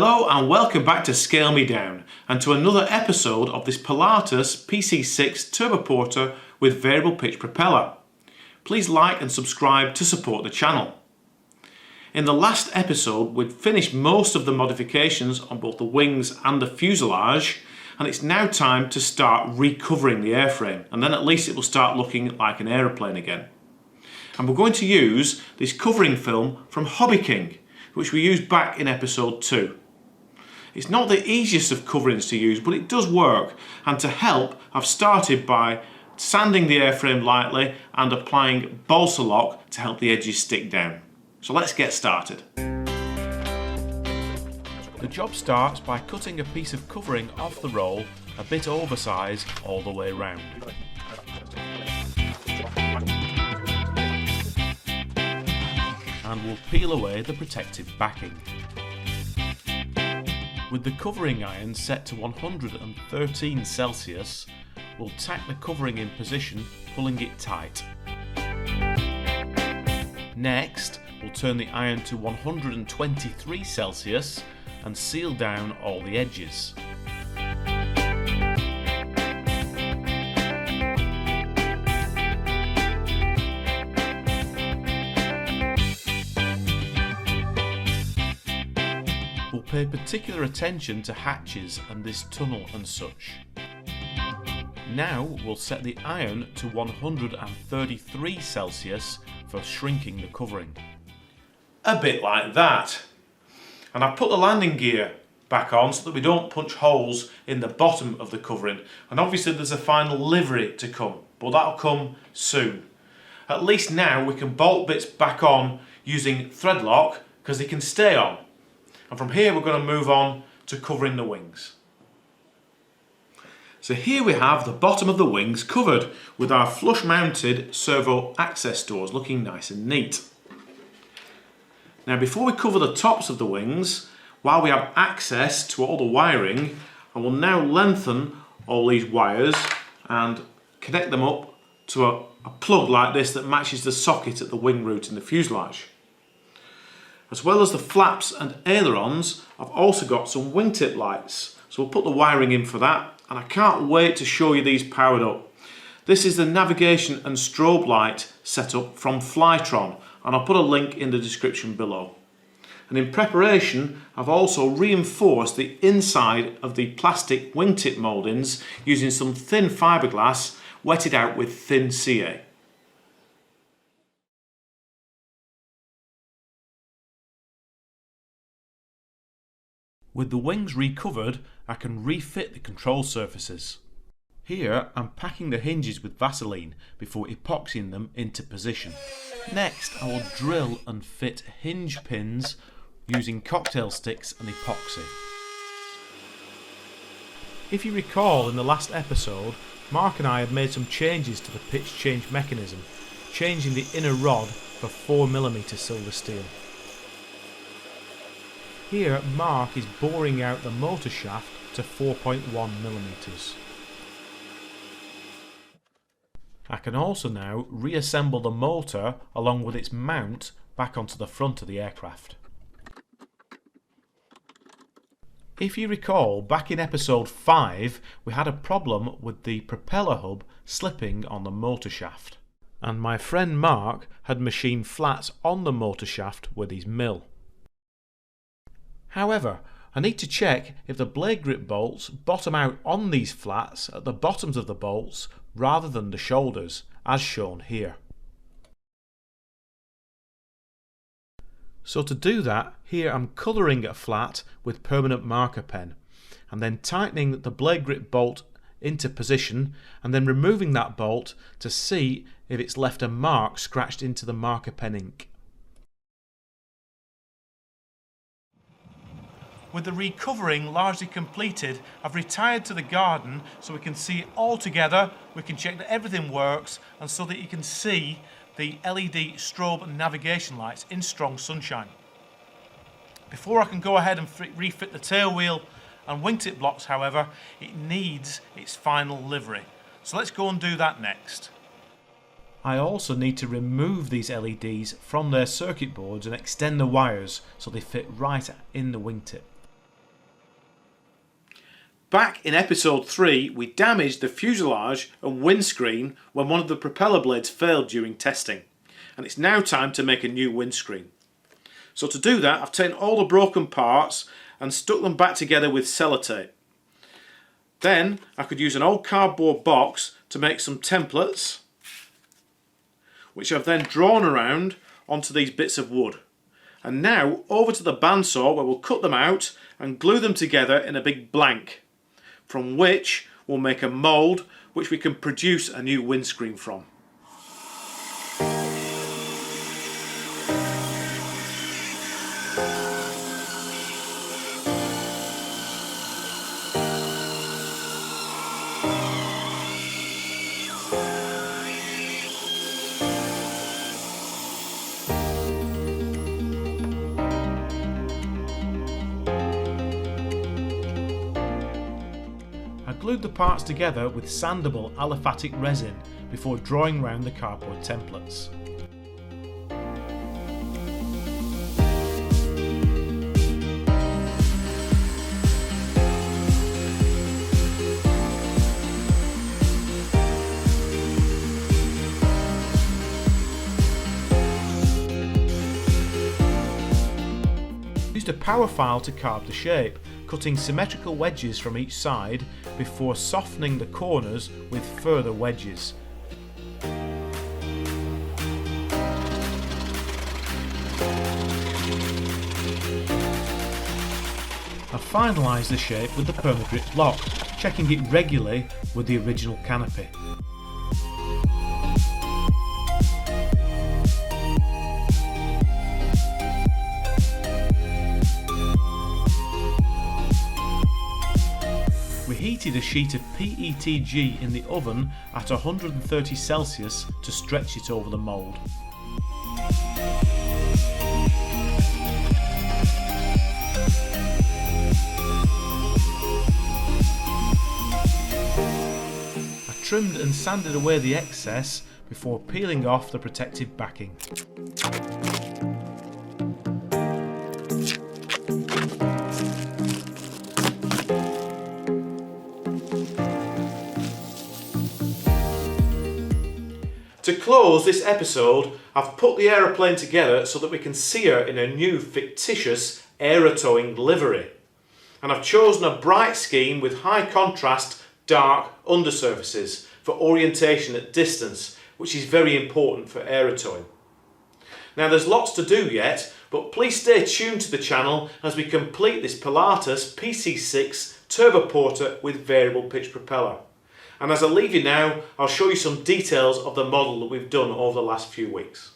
Hello and welcome back to Scale Me Down and to another episode of this Pilatus PC6 turboporter with variable pitch propeller. Please like and subscribe to support the channel. In the last episode we'd finished most of the modifications on both the wings and the fuselage, and it's now time to start recovering the airframe, and then at least it will start looking like an aeroplane again. And we're going to use this covering film from Hobby King, which we used back in episode 2. It's not the easiest of coverings to use, but it does work, and to help I've started by sanding the airframe lightly and applying balsa lock to help the edges stick down. So let's get started. The job starts by cutting a piece of covering off the roll, a bit oversized all the way round. And we'll peel away the protective backing. With the covering iron set to 113 Celsius, we'll tack the covering in position, pulling it tight. Next, we'll turn the iron to 123 Celsius and seal down all the edges. We'll pay particular attention to hatches and this tunnel and such. Now we'll set the iron to 133 Celsius for shrinking the covering. A bit like that. And I've put the landing gear back on so that we don't punch holes in the bottom of the covering. And obviously there's a final livery to come, but that'll come soon. At least now we can bolt bits back on using thread lock because they can stay on. And from here we're going to move on to covering the wings. So here we have the bottom of the wings covered with our flush mounted servo access doors, looking nice and neat. Now before we cover the tops of the wings, while we have access to all the wiring, I will now lengthen all these wires and connect them up to a plug like this that matches the socket at the wing root in the fuselage. As well as the flaps and ailerons, I've also got some wingtip lights, so we'll put the wiring in for that, and I can't wait to show you these powered up. This is the navigation and strobe light setup from Flytron, and I'll put a link in the description below. And in preparation, I've also reinforced the inside of the plastic wingtip mouldings using some thin fiberglass wetted out with thin CA. With the wings recovered, I can refit the control surfaces. Here I'm packing the hinges with Vaseline before epoxying them into position. Next I will drill and fit hinge pins using cocktail sticks and epoxy. If you recall in the last episode, Mark and I had made some changes to the pitch change mechanism, changing the inner rod for 4mm silver steel. Here Mark is boring out the motor shaft to 4.1mm. I can also now reassemble the motor along with its mount back onto the front of the aircraft. If you recall, back in episode 5 we had a problem with the propeller hub slipping on the motor shaft, and my friend Mark had machined flats on the motor shaft with his mill. However, I need to check if the blade grip bolts bottom out on these flats at the bottoms of the bolts rather than the shoulders, as shown here. So to do that, here I'm colouring a flat with permanent marker pen, and then tightening the blade grip bolt into position, and then removing that bolt to see if it's left a mark scratched into the marker pen ink. With the recovering largely completed, I've retired to the garden so we can see it all together, we can check that everything works, and so that you can see the LED strobe and navigation lights in strong sunshine. Before I can go ahead and refit the tail wheel and wingtip blocks, however, it needs its final livery. So let's go and do that next. I also need to remove these LEDs from their circuit boards and extend the wires so they fit right in the wingtip. Back in episode 3, we damaged the fuselage and windscreen when one of the propeller blades failed during testing. And it's now time to make a new windscreen. So to do that, I've taken all the broken parts and stuck them back together with sellotape. Then I could use an old cardboard box to make some templates, which I've then drawn around onto these bits of wood. And now over to the bandsaw, where we'll cut them out and glue them together in a big blank, from which we'll make a mould which we can produce a new windscreen from. I glued the parts together with sandable aliphatic resin before drawing round the cardboard templates. Used a power file to carve the shape, cutting symmetrical wedges from each side before softening the corners with further wedges. I finalised the shape with the permagrip block, checking it regularly with the original canopy. We heated a sheet of PETG in the oven at 130 Celsius to stretch it over the mould. I trimmed and sanded away the excess before peeling off the protective backing. To close this episode, I've put the aeroplane together so that we can see her in a new fictitious aerotowing livery. And I've chosen a bright scheme with high contrast, dark undersurfaces for orientation at distance, which is very important for aerotowing. Now there's lots to do yet, but please stay tuned to the channel as we complete this Pilatus PC6 turboporter with variable pitch propeller. And as I leave you now, I'll show you some details of the model that we've done over the last few weeks.